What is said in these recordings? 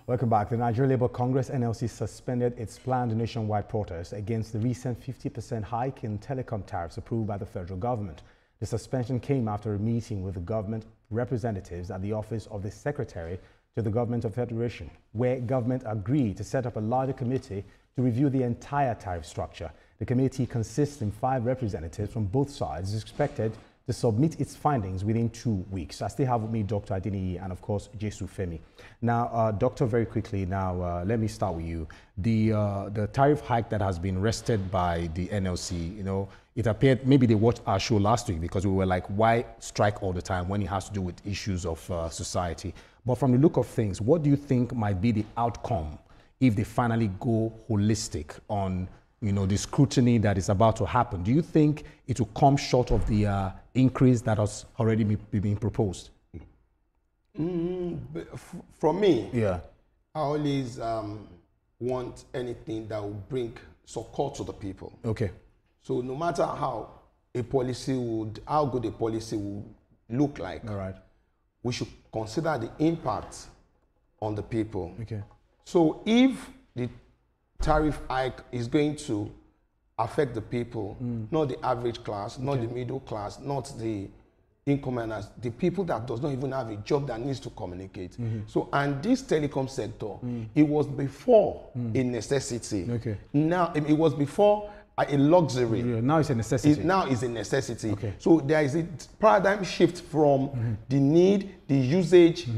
Welcome back. The Nigeria Labour Congress, NLC, suspended its planned nationwide protest against the recent 50% hike in telecom tariffs approved by the federal government. The suspension came after a meeting with the government representatives at the office of the Secretary to the Government of Federation, where government agreed to set up a larger committee to review the entire tariff structure. The committee consists of 5 representatives from both sides. Is expected to submit its findings within 2 weeks. I still have with me Dr. Adeniyi and, of course, Jesu Femi. Now, Doctor, very quickly, now, let me start with you. The tariff hike that has been rested by the NLC, you know, it appeared, maybe they watched our show last week because we were like, why strike all the time when it has to do with issues of society? But from the look of things, what do you think might be the outcome if they finally go holistic on, you know, the scrutiny that is about to happen? Do you think it will come short of the increase that has already been proposed? From me, yeah, I always want anything that will bring support to the people. Okay. So no matter how good a policy would look like, all right, we should consider the impact on the people. Okay. So if the tariff hike is going to affect the people, not the average class, not the middle class, not the income earners, the people that does not even have a job that needs to communicate. So, and this telecom sector, it was before a necessity. Okay. Now, it was before a luxury. Yeah, now it's a necessity. Now it's a necessity. Okay. So there is a paradigm shift from the need, the usage,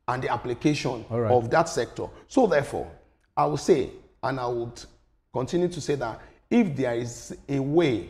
and the application of that sector. So therefore, I would say, and I would continue to say that if there is a way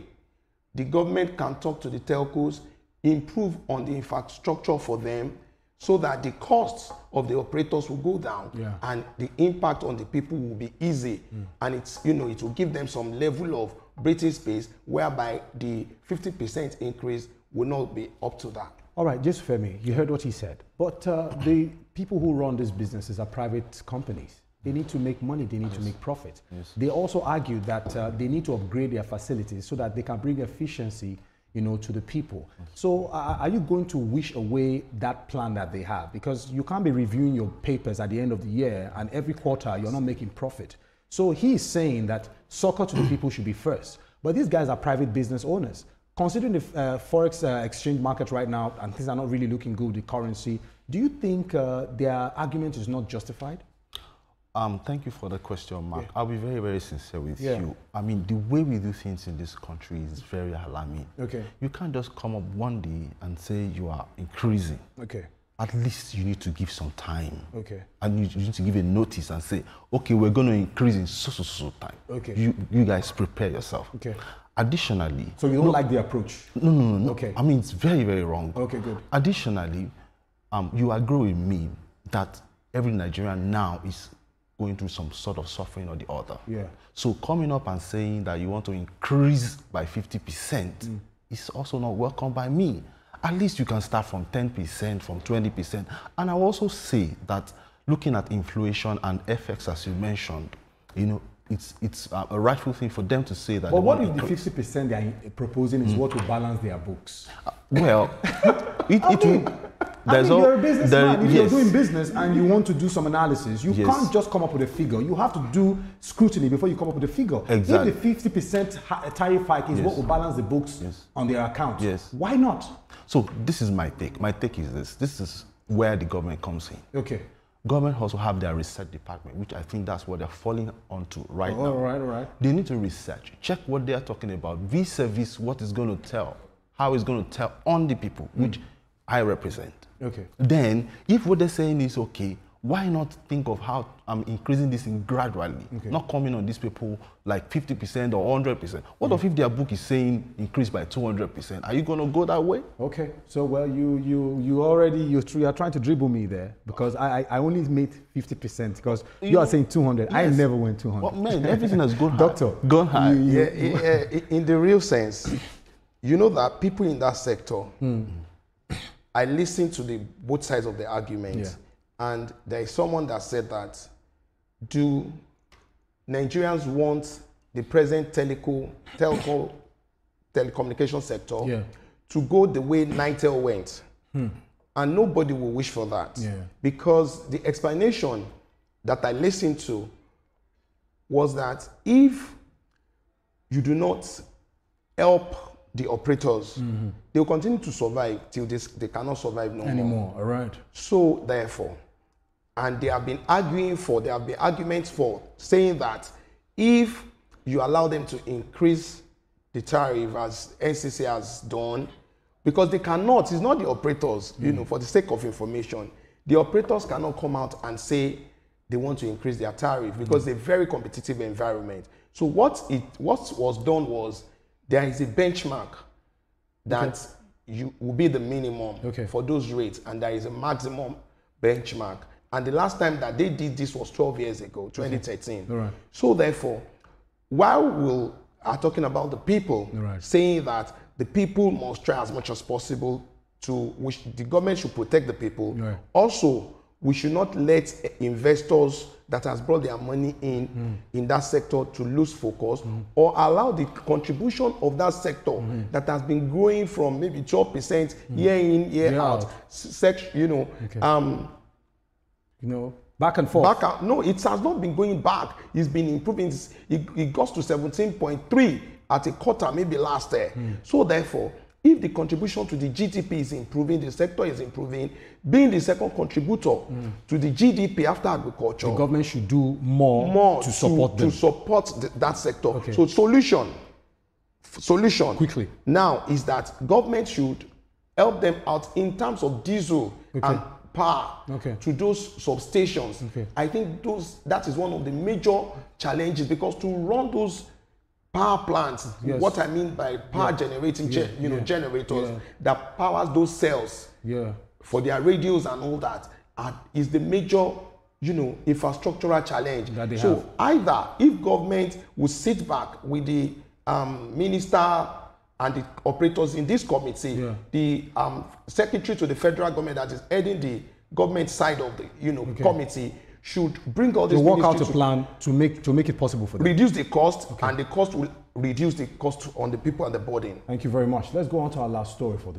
the government can talk to the telcos, improve on the infrastructure for them so that the costs of the operators will go down and the impact on the people will be easy, and it's, you know, it will give them some level of breathing space whereby the 50% increase will not be up to that. All right, just Femi, you heard what he said. But the people who run these businesses are private companies. They need to make money, they need to make profit. They also argue that they need to upgrade their facilities so that they can bring efficiency, you know, to the people. So are you going to wish away that plan that they have? Because you can't be reviewing your papers at the end of the year and every quarter you're not making profit. So he's saying that succor to the people should be first. But these guys are private business owners. Considering the Forex exchange market right now, and things are not really looking good, the currency, do you think their argument is not justified? Thank you for the question, Mark. I'll be very, very sincere with you. I mean, the way we do things in this country is very alarming. Okay. You can't just come up one day and say you are increasing. Okay. At least you need to give some time. Okay. And you need to give a notice and say, okay, we're going to increase in so time. Okay. You guys prepare yourself. Okay. Additionally. So you don't like the approach? No. Okay. I mean, it's very, very wrong. Okay, good. Additionally, you agree with me that every Nigerian now is going through some sort of suffering or the other. Yeah. So coming up and saying that you want to increase by 50% is also not welcome by me. At least you can start from 10%, from 20%. And I will also say that looking at inflation and FX, as you mentioned, you know, it's a rightful thing for them to say that. But what if the 50% they are proposing is what will balance their books? Well, it will. You're a businessman. If you're doing business and you want to do some analysis, you can't just come up with a figure. You have to do scrutiny before you come up with a figure. Exactly. If the 50% tariff hike is what will balance the books on their account, why not? So this is my take. My take is this. This is where the government comes in. Okay. Government also have their research department, which I think that's what they're falling onto right now. All right. They need to research, check what they're talking about, vis-a-vis what is going to tell, how it's going to tell on the people, which I represent. Okay. Then, if what they're saying is okay, why not think of how I'm increasing this in gradually, not coming on these people like 50% or 100%. What if their book is saying increase by 200%? Are you going to go that way? Okay. So, well, you're trying to dribble me there because I only made 50% because you are saying 200. I never went 200. Well, man, everything has gone high. Doctor, gone high. In the real sense, you know that people in that sector, I listen to both sides of the argument, and there is someone that said that, do Nigerians want the present telecommunication sector to go the way Nitel went? And nobody will wish for that, because the explanation that I listened to was that if you do not help the operators, they'll continue to survive till they cannot survive no anymore. All right. So therefore, and there have been arguments for saying that if you allow them to increase the tariff as NCC has done, because they cannot, it's not the operators, you know, for the sake of information, the operators cannot come out and say they want to increase their tariff because it's a very competitive environment. So what was done was there is a benchmark that you will be the minimum for those rates, and there is a maximum benchmark. And the last time that they did this was 12 years ago, 2013. Right. So therefore, while we are talking about the people, saying that the people must try as much as possible which the government should protect the people. Also, we should not let investors that has brought their money in that sector to lose focus, or allow the contribution of that sector that has been growing from maybe 12% year in, year out. Back and forth. No, it has not been going back. It's been improving. It got to 17.3 at a quarter, maybe last year. So therefore, if the contribution to the GDP is improving, the sector is improving, being the second contributor to the GDP after agriculture, the government should do more to support them. To support that sector. So solution quickly now is that government should help them out in terms of diesel and power to those substations. I think that is one of the major challenges, because to run those power plants, what I mean by power generating generators that powers those cells for their radios and all that is the major infrastructural challenge that they have. Either if government would sit back with the minister and the operators in this committee, the secretary to the federal government that is heading the government side of the committee should bring all this to work out a plan to make it possible for them. Reduce the cost, and the cost will reduce the cost on the people and the burden. Thank you very much. Let's go on to our last story for the day.